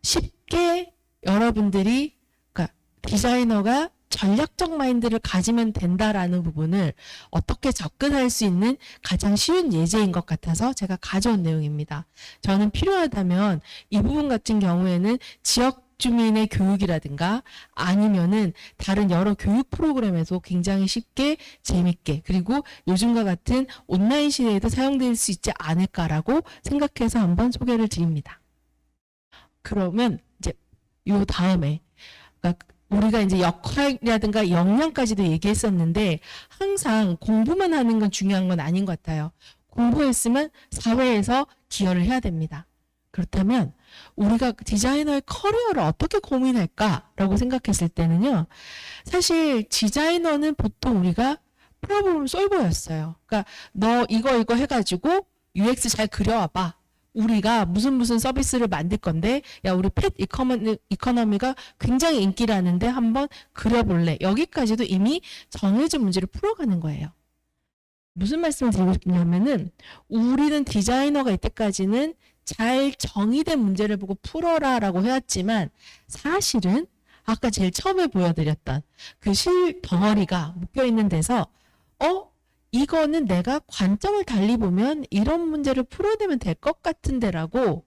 쉽게 여러분들이 그러니까 디자이너가 전략적 마인드를 가지면 된다라는 부분을 어떻게 접근할 수 있는 가장 쉬운 예제인 것 같아서 제가 가져온 내용입니다. 저는 필요하다면 이 부분 같은 경우에는 지역 주민의 교육이라든가 아니면은 다른 여러 교육 프로그램에서 굉장히 쉽게 재밌게 그리고 요즘과 같은 온라인 시대에도 사용될 수 있지 않을까라고 생각해서 한번 소개를 드립니다. 그러면 이제 요 다음에 그러니까 우리가 이제 역할이라든가 역량까지도 얘기했었는데 항상 공부만 하는 건 중요한 건 아닌 것 같아요. 공부했으면 사회에서 기여를 해야 됩니다. 그렇다면 우리가 디자이너의 커리어를 어떻게 고민할까라고 생각했을 때는요. 사실 디자이너는 보통 우리가 프로블럼 솔버였어요. 그러니까 너 이거 해가지고 UX 잘 그려와봐. 우리가 무슨 서비스를 만들 건데 야 우리 펫 이코노미가 굉장히 인기라는데 한번 그려볼래. 여기까지도 이미 정해진 문제를 풀어가는 거예요. 무슨 말씀을 드리고 싶냐면은 우리는 디자이너가 이때까지는 잘 정의된 문제를 보고 풀어라 라고 해왔지만 사실은 아까 제일 처음에 보여드렸던 그 실 덩어리가 묶여있는 데서 이거는 내가 관점을 달리 보면 이런 문제를 풀어내면 될 것 같은데 라고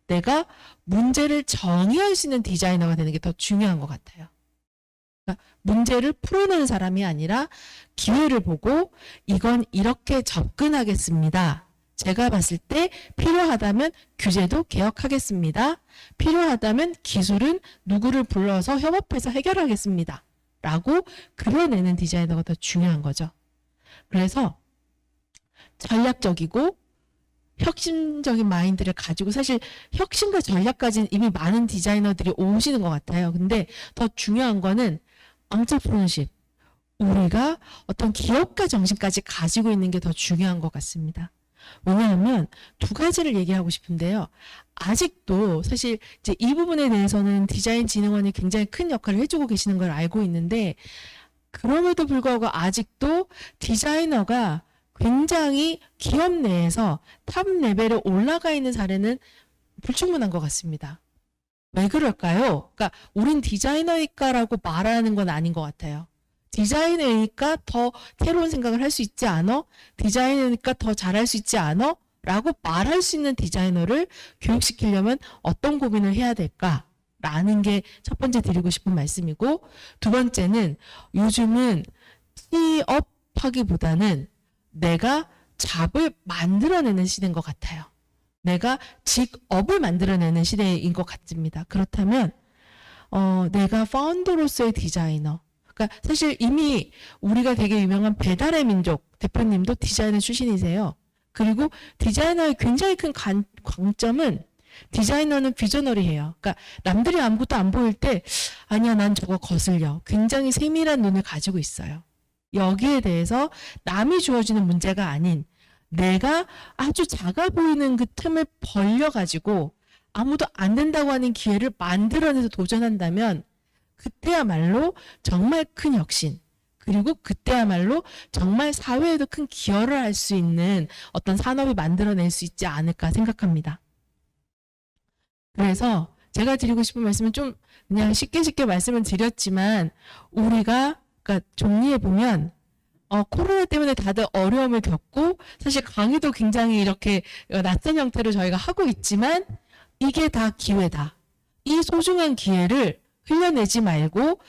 내가 문제를 정의할 수 있는 디자이너가 되는 게 더 중요한 것 같아요. 그러니까 문제를 풀어내는 사람이 아니라 기회를 보고 이건 이렇게 접근하겠습니다. 제가 봤을 때 필요하다면 규제도 개혁하겠습니다. 필요하다면 기술은 누구를 불러서 협업해서 해결하겠습니다. 라고 그려내는 디자이너가 더 중요한 거죠. 그래서 전략적이고 혁신적인 마인드를 가지고 사실 혁신과 전략까지는 이미 많은 디자이너들이 오시는 것 같아요. 근데 더 중요한 거는 entrepreneurship. 우리가 어떤 기업가 정신까지 가지고 있는 게 더 중요한 것 같습니다. 왜냐하면 두 가지를 얘기하고 싶은데요. 아직도 사실 이제 이 부분에 대해서는 디자인진흥원이 굉장히 큰 역할을 해주고 계시는 걸 알고 있는데 그럼에도 불구하고 아직도 디자이너가 굉장히 기업 내에서 탑 레벨에 올라가 있는 사례는 불충분한 것 같습니다. 왜 그럴까요? 그러니까 우린 디자이너니까라고 말하는 건 아닌 것 같아요. 디자이너니까 더 새로운 생각을 할 수 있지 않아? 디자이너니까 더 잘할 수 있지 않아? 라고 말할 수 있는 디자이너를 교육시키려면 어떤 고민을 해야 될까? 라는 게 첫 번째 드리고 싶은 말씀이고 두 번째는 요즘은 취업하기보다는 내가 잡을 만들어내는 시대인 것 같아요. 내가 직업을 만들어내는 시대인 것 같습니다. 그렇다면 내가 파운더로서의 디자이너 그러니까 사실 이미 우리가 되게 유명한 배달의 민족 대표님도 디자이너 출신이세요. 그리고 디자이너의 굉장히 큰 강점은 디자이너는 비저너리해요. 그러니까 남들이 아무것도 안 보일 때 아니야 난 저거 거슬려. 굉장히 세밀한 눈을 가지고 있어요. 여기에 대해서 남이 주어지는 문제가 아닌 내가 아주 작아 보이는 그 틈을 벌려가지고 아무도 안 된다고 하는 기회를 만들어내서 도전한다면 그때야말로 정말 큰 혁신 그리고 그때야말로 정말 사회에도 큰 기여를 할 수 있는 어떤 산업이 만들어낼 수 있지 않을까 생각합니다. 그래서 제가 드리고 싶은 말씀은 좀 그냥 쉽게 말씀을 드렸지만 우리가 그러니까 종이에 보면 코로나 때문에 다들 어려움을 겪고 사실 강의도 굉장히 이렇게 낯선 형태로 저희가 하고 있지만 이게 다 기회다. 이 소중한 기회를 흘려내지 말고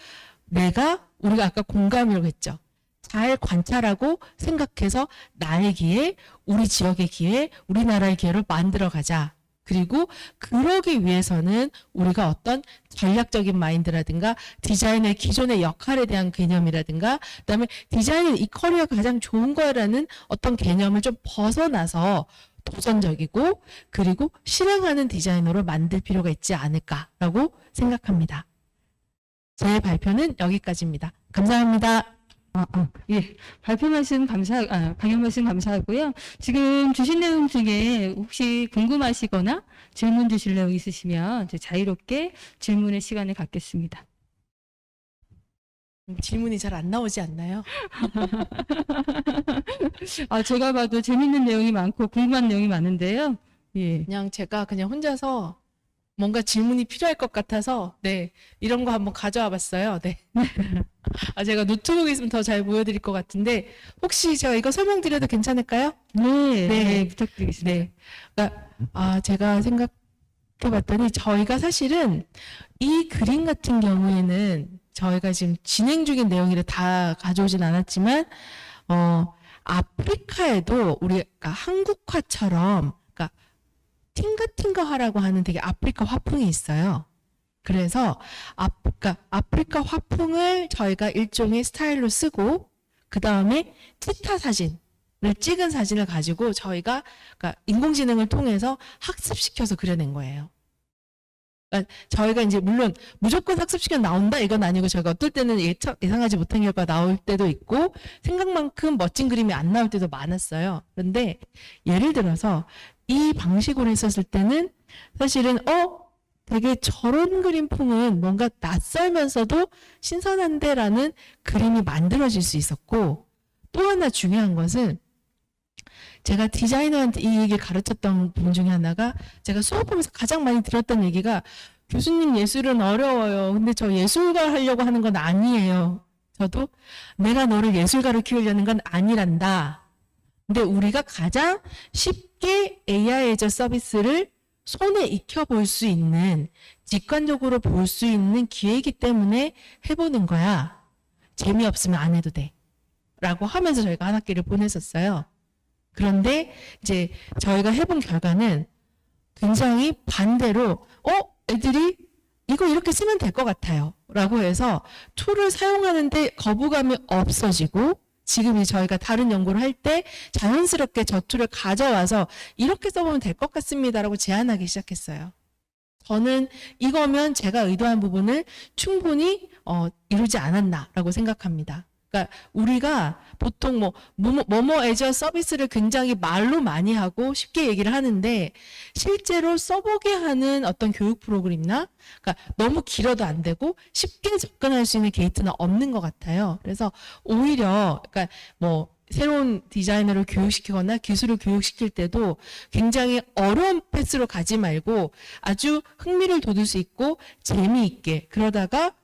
우리가 아까 공감이라고 했죠. 잘 관찰하고 생각해서 나의 기회, 우리 지역의 기회, 우리나라의 기회를 만들어가자. 그리고 그러기 위해서는 우리가 어떤 전략적인 마인드라든가 디자인의 기존의 역할에 대한 개념이라든가 그다음에 디자인은 이 커리어가 가장 좋은 거라는 어떤 개념을 좀 벗어나서 도전적이고 그리고 실행하는 디자이너로 만들 필요가 있지 않을까라고 생각합니다. 제 발표는 여기까지입니다. 감사합니다. 예. 발표 말씀 강연 말씀 감사하고요. 지금 주신 내용 중에 혹시 궁금하시거나 질문 주실 내용 있으시면 이제 자유롭게 질문의 시간을 갖겠습니다. 질문이 잘 안 나오지 않나요? 제가 봐도 재밌는 내용이 많고 궁금한 내용이 많은데요. 예. 그냥 제가 그냥 혼자서 뭔가 질문이 필요할 것 같아서 네 이런 거 한번 가져와 봤어요. 네. 제가 노트북 있으면 더 잘 보여드릴 것 같은데 혹시 제가 이거 설명드려도 괜찮을까요? 네, 네. 부탁드리겠습니다. 네. 그러니까 제가 생각해봤더니 저희가 사실은 이 그림 같은 경우에는 저희가 지금 진행 중인 내용이라 다 가져오진 않았지만 아프리카에도 우리가 한국화처럼 그러니까 팅가팅가화라고 하는 되게 아프리카 화풍이 있어요. 그래서 그러니까 아프리카 화풍을 저희가 일종의 스타일로 쓰고 그 다음에 치타 사진을 찍은 사진을 가지고 저희가 그러니까 인공지능을 통해서 학습시켜서 그려낸 거예요. 그러니까 저희가 이제 물론 무조건 학습시켜 나온다 이건 아니고 저희가 어떨 때는 예상하지 못한 결과가 나올 때도 있고 생각만큼 멋진 그림이 안 나올 때도 많았어요. 그런데 예를 들어서 이 방식으로 했었을 때는 사실은 되게 저런 그림풍은 뭔가 낯설면서도 신선한데라는 그림이 만들어질 수 있었고 또 하나 중요한 것은 제가 디자이너한테 이 얘기를 가르쳤던 분 중에 하나가 제가 수업하면서 가장 많이 들었던 얘기가 교수님 예술은 어려워요. 근데 저 예술가 하려고 하는 건 아니에요. 저도 내가 너를 예술가로 키우려는 건 아니란다. 근데 우리가 가장 쉽게 AI 애저 서비스를 손에 익혀볼 수 있는 직관적으로 볼 수 있는 기회이기 때문에 해보는 거야. 재미없으면 안 해도 돼. 라고 하면서 저희가 한 학기를 보냈었어요. 그런데 이제 저희가 해본 결과는 굉장히 반대로 애들이 이거 이렇게 쓰면 될 것 같아요 라고 해서 툴을 사용하는데 거부감이 없어지고 지금 저희가 다른 연구를 할 때 자연스럽게 저 툴을 가져와서 이렇게 써보면 될 것 같습니다라고 제안하기 시작했어요. 저는 이거면 제가 의도한 부분을 충분히 이루지 않았나라고 생각합니다. 그러니까 우리가 보통 뭐뭐 애저 서비스를 굉장히 말로 많이 하고 쉽게 얘기를 하는데 실제로 써보게 하는 어떤 교육 프로그램이나 그러니까 너무 길어도 안 되고 쉽게 접근할 수 있는 게이트는 없는 것 같아요. 그래서 오히려 그러니까 새로운 디자이너를 교육시키거나 기술을 교육시킬 때도 굉장히 어려운 패스로 가지 말고 아주 흥미를 돋을 수 있고 재미있게 그러다가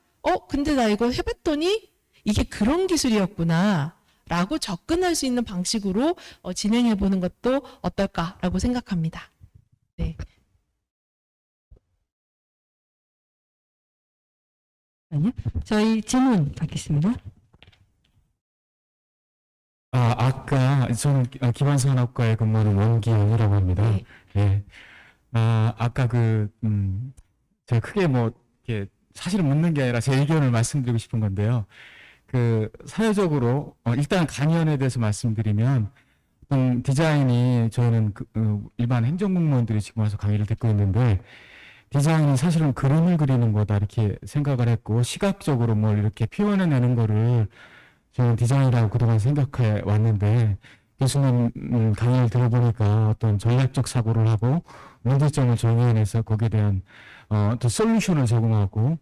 근데 나 이거 해봤더니 이게 그런 기술이었구나 라고 접근할 수 있는 방식으로 진행해 보는 것도 어떨까라고 생각합니다. 네. 저희 질문 받겠습니다. 아까 저는 기반산업과에 근무하는 원기영이라고 합니다. 네. 예. 아까 제가 크게 이렇게 사실은 묻는 게 아니라 제 의견을 말씀드리고 싶은 건데요. 사회적으로, 일단 강연에 대해서 말씀드리면, 디자인이 저는 일반 행정공무원들이 지금 와서 강의를 듣고 있는데, 디자인이 사실은 그림을 그리는 거다, 이렇게 생각을 했고, 시각적으로 뭘 이렇게 표현해내는 거를 저는 디자인이라고 그동안 생각해 왔는데, 교수님 강의를 들어보니까 어떤 전략적 사고를 하고, 문제점을 정의해내서 거기에 대한, 또 솔루션을 제공하고,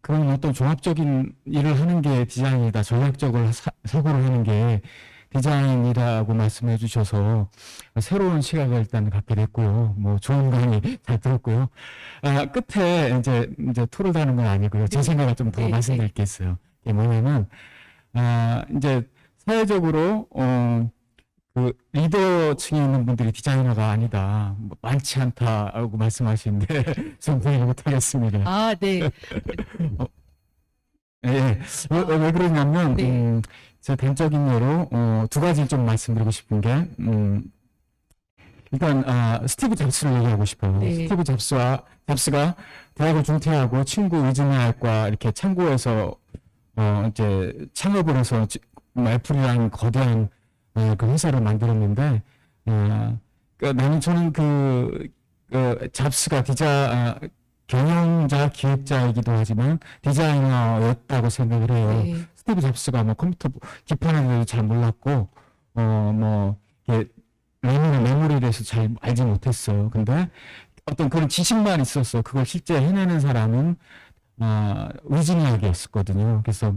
그런 어떤 종합적인 일을 하는 게 디자인이다. 전략적으로 사고를 하는 게 디자인이라고 말씀해 주셔서 새로운 시각을 일단 갖게 됐고요. 좋은 강의 잘 들었고요. 끝에 이제 토를 다는 건 아니고요. 제 생각을 좀 더 말씀드릴 게 있어요. 이게 뭐냐면, 이제 사회적으로, 리더층에 있는 분들이 디자이너가 아니다. 많지 않다라고 말씀하시는데, 좀 동의 못하겠습니다. 네. 예. 왜 그러냐면, 네. 제 단적인 예로, 두 가지 좀 말씀드리고 싶은 게, 일단, 스티브 잡스를 얘기하고 싶어요. 네. 스티브 잡스가 대학을 중퇴하고 친구 위즈메알과 이렇게 창고에서, 이제 창업을 해서 애플이라는 거대한 그 회사를 만들었는데, 나는 저는 잡스가 경영자, 기획자이기도 하지만 디자이너였다고 생각을 해요. 네. 스티브 잡스가 뭐 컴퓨터 기판에 대해서 잘 몰랐고, 이게 메모리에 대해서 잘 알지 못했어요. 근데 어떤 그런 지식만 있었어. 그걸 실제 해내는 사람은, 위즈니아게 있었거든요. 그래서,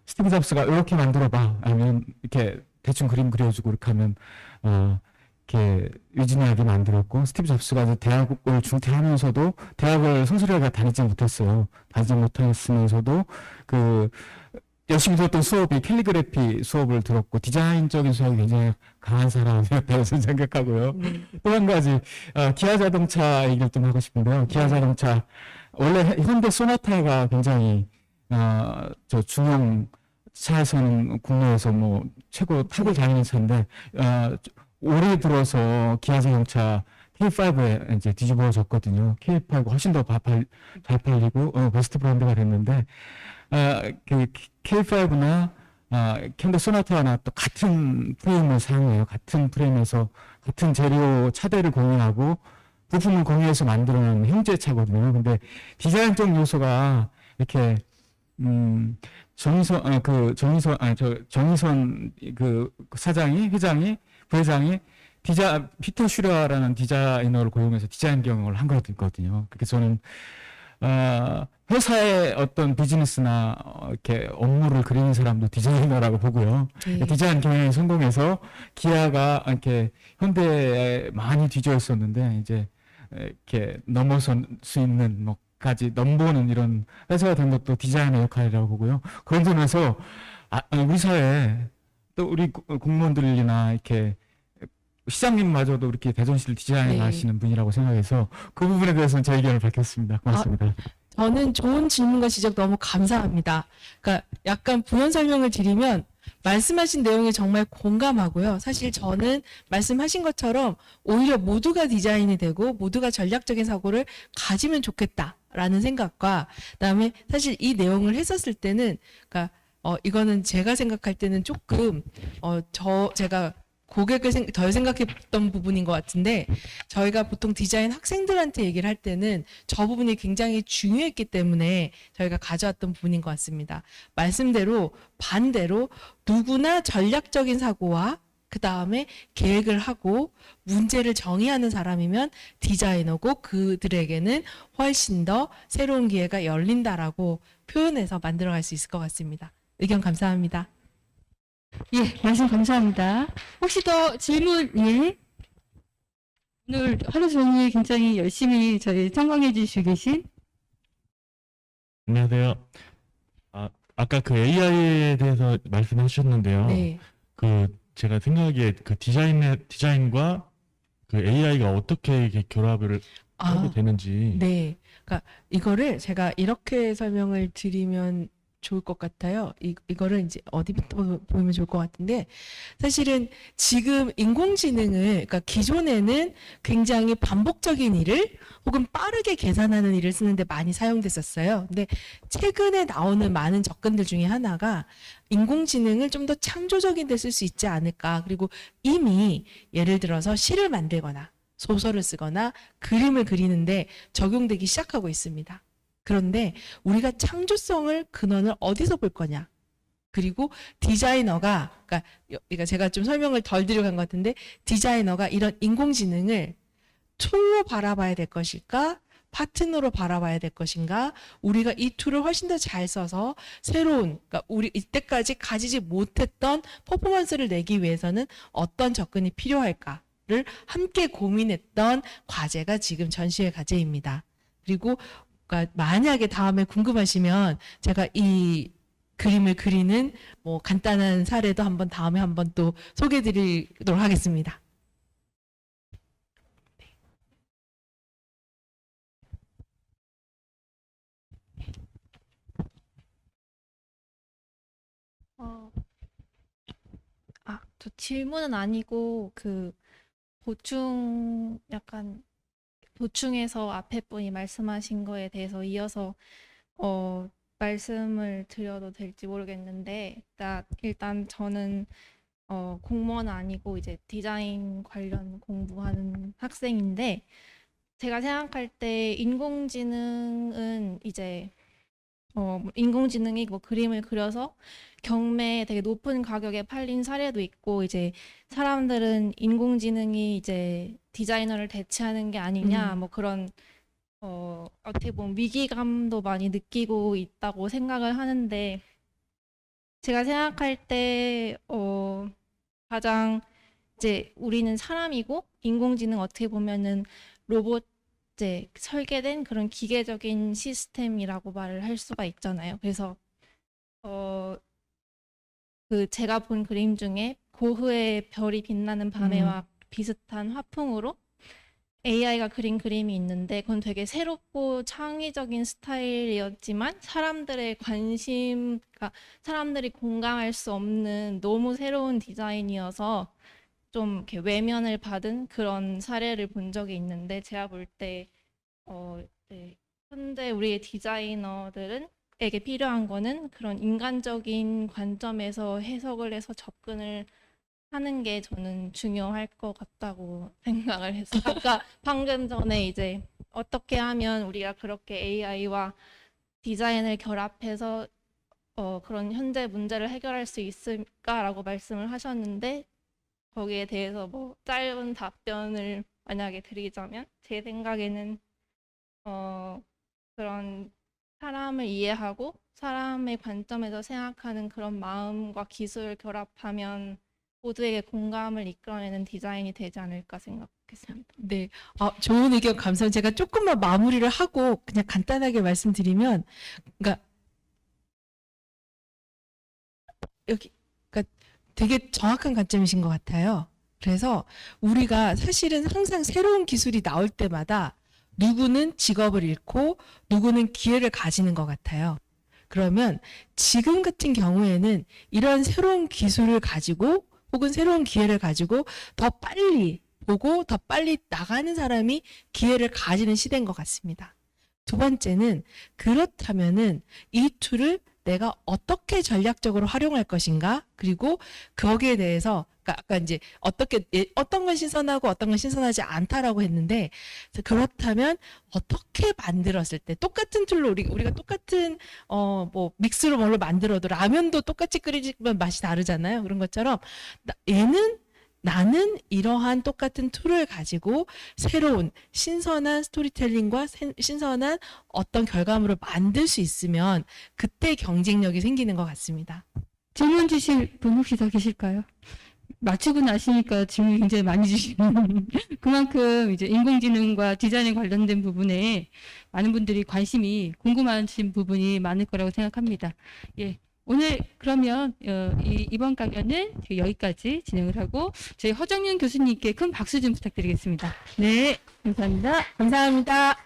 스티브 잡스가 이렇게 만들어봐. 아니면 이렇게 대충 그림 그려주고 이렇게 하면, 이렇게 위즈니아게 만들었고, 스티브 잡스가 이제 대학을 중퇴하면서도 대학을 성실하게 다니지 못했어요. 다니지 못했으면서도 열심히 들었던 수업이 캘리그래피 수업을 들었고, 디자인적인 수업이 굉장히 강한 사람이었다고 저는 생각하고요. 또 한 가지, 기아 자동차 얘기를 좀 하고 싶은데요. 기아 자동차, 원래 현대 소나타가 굉장히, 저 중형 차에서는 국내에서 뭐 최고 타고 다니는 차인데, 올해 들어서 기아 자동차 K5에 이제 뒤집어졌거든요. K5가 훨씬 더 잘 팔리고, 베스트 브랜드가 됐는데, K5나, 현대 소나타나 또 같은 프레임을 사용해요. 같은 프레임에서 같은 재료 차대를 공유하고 부품을 공유해서 만들어낸 형제차거든요. 근데 디자인적 요소가 이렇게, 정의선 회장이, 부회장이 피터 슈라라는 디자이너를 고용해서 디자인 경영을 한 거거든요. 그래서 저는, 회사의 어떤 비즈니스나 이렇게 업무를 그리는 사람도 디자이너라고 보고요. 네. 디자인 경영이 성공해서 기아가 이렇게 현대에 많이 뒤져 있었는데 이제 이렇게 넘어설 수 있는 뭐까지 넘보는 이런 회사가 된 것도 디자인의 역할이라고 보고요. 그런 점에서 우리 사회에 또 우리 공무원들이나 이렇게 시장님마저도 이렇게 대전시를 디자인하시는 분이라고 생각해서 그 부분에 대해서는 제 의견을 밝혔습니다. 고맙습니다. 저는 좋은 질문과 지적 너무 감사합니다. 그러니까 약간 부연 설명을 드리면 말씀하신 내용에 정말 공감하고요. 사실 저는 말씀하신 것처럼 오히려 모두가 디자인이 되고 모두가 전략적인 사고를 가지면 좋겠다라는 생각과 그다음에 사실 이 내용을 했었을 때는 그러니까 이거는 제가 생각할 때는 조금 제가 고객을 덜 생각했던 부분인 것 같은데 저희가 보통 디자인 학생들한테 얘기를 할 때는 저 부분이 굉장히 중요했기 때문에 저희가 가져왔던 부분인 것 같습니다. 말씀대로 반대로 누구나 전략적인 사고와 그 다음에 계획을 하고 문제를 정의하는 사람이면 디자이너고 그들에게는 훨씬 더 새로운 기회가 열린다라고 표현해서 만들어갈 수 있을 것 같습니다. 의견 감사합니다. 예, 말씀 감사합니다. 혹시 더 질문, 예? 오늘 하루 종일 굉장히 열심히 저희 참관해 주시고 계신? 안녕하세요. 아까 그 AI에 대해서 말씀하셨는데요. 네. 제가 생각하기에 디자인과 그 AI가 어떻게 이렇게 결합을 하게 되는지. 네. 그러니까 이거를 제가 이렇게 설명을 드리면 좋을 것 같아요. 이거를 이제 어디부터 보면 좋을 것 같은데 사실은 지금 인공지능을 그러니까 기존에는 굉장히 반복적인 일을 혹은 빠르게 계산하는 일을 쓰는데 많이 사용됐었어요. 근데 최근에 나오는 많은 접근들 중에 하나가 인공지능을 좀 더 창조적인 데 쓸 수 있지 않을까. 그리고 이미 예를 들어서 시를 만들거나 소설을 쓰거나 그림을 그리는데 적용되기 시작하고 있습니다. 그런데 우리가 창조성을 근원을 어디서 볼 거냐? 그리고 디자이너가, 그러니까 제가 좀 설명을 덜 드려간 것 같은데, 디자이너가 이런 인공지능을 툴로 바라봐야 될 것일까? 파트너로 바라봐야 될 것인가? 우리가 이 툴을 훨씬 더 잘 써서 새로운, 그러니까 우리 이때까지 가지지 못했던 퍼포먼스를 내기 위해서는 어떤 접근이 필요할까를 함께 고민했던 과제가 지금 전시회 과제입니다. 그리고 그러니까 만약에 다음에 궁금하시면 제가 이 그림을 그리는 뭐 간단한 사례도 다음에 한번 또 소개해 드리도록 하겠습니다. 저 질문은 아니고 보충해서 앞에 분이 말씀하신 거에 대해서 이어서 말씀을 드려도 될지 모르겠는데 일단 저는 공무원은 아니고 이제 디자인 관련 공부하는 학생인데 제가 생각할 때 인공지능은 이제 인공지능이 뭐 그림을 그려서 경매에 되게 높은 가격에 팔린 사례도 있고 이제 사람들은 인공지능이 이제 디자이너를 대체하는 게 아니냐 뭐 그런 어떻게 보면 위기감도 많이 느끼고 있다고 생각을 하는데 제가 생각할 때 가장 이제 우리는 사람이고 인공지능 어떻게 보면은 로봇 이제 설계된 그런 기계적인 시스템이라고 말을 할 수가 있잖아요. 그래서 그 제가 본 그림 중에 고흐의 별이 빛나는 밤에와 비슷한 화풍으로 AI가 그린 그림이 있는데 그건 되게 새롭고 창의적인 스타일이었지만 사람들의 관심, 그러니까 사람들이 공감할 수 없는 너무 새로운 디자인이어서 좀 이렇게 외면을 받은 그런 사례를 본 적이 있는데 제가 볼 때 네, 현재 우리의 디자이너들은 에게 필요한 거는 그런 인간적인 관점에서 해석을 해서 접근을 하는 게 저는 중요할 것 같다고 생각을 했어요. 아까 방금 전에 이제 어떻게 하면 우리가 그렇게 AI와 디자인을 결합해서 그런 현재 문제를 해결할 수 있을까라고 말씀을 하셨는데 거기에 대해서 뭐 짧은 답변을 만약에 드리자면 제 생각에는 그런 사람을 이해하고 사람의 관점에서 생각하는 그런 마음과 기술을 결합하면 모두에게 공감을 이끌어내는 디자인이 되지 않을까 생각했습니다. 네, 좋은 의견 감사합니다. 제가 조금만 마무리를 하고 그냥 간단하게 말씀드리면, 그러니까 그러니까 되게 정확한 관점이신 것 같아요. 그래서 우리가 사실은 항상 새로운 기술이 나올 때마다 누구는 직업을 잃고 누구는 기회를 가지는 것 같아요. 그러면 지금 같은 경우에는 이런 새로운 기술을 가지고 혹은 새로운 기회를 가지고 더 빨리 보고 더 빨리 나가는 사람이 기회를 가지는 시대인 것 같습니다. 두 번째는 그렇다면은 이 툴을 내가 어떻게 전략적으로 활용할 것인가, 그리고 거기에 대해서 아까 이제 어떤 건 신선하고 어떤 건 신선하지 않다라고 했는데, 그렇다면 어떻게 만들었을 때 똑같은 툴로 우리가 똑같은 뭐 믹스로 뭘로 만들어도 라면도 똑같이 끓이지만 맛이 다르잖아요. 그런 것처럼 나는 이러한 똑같은 툴을 가지고 새로운 신선한 스토리텔링과 신선한 어떤 결과물을 만들 수 있으면 그때 경쟁력이 생기는 것 같습니다. 질문 주실 분 혹시 더 계실까요? 맞추고 나시니까 질문 굉장히 많이 주시는 그만큼 이제 인공지능과 디자인에 관련된 부분에 많은 분들이 관심이 궁금하신 부분이 많을 거라고 생각합니다. 예. 오늘 그러면 이번 강연은 여기까지 진행을 하고 저희 허정윤 교수님께 큰 박수 좀 부탁드리겠습니다. 네, 감사합니다. 감사합니다.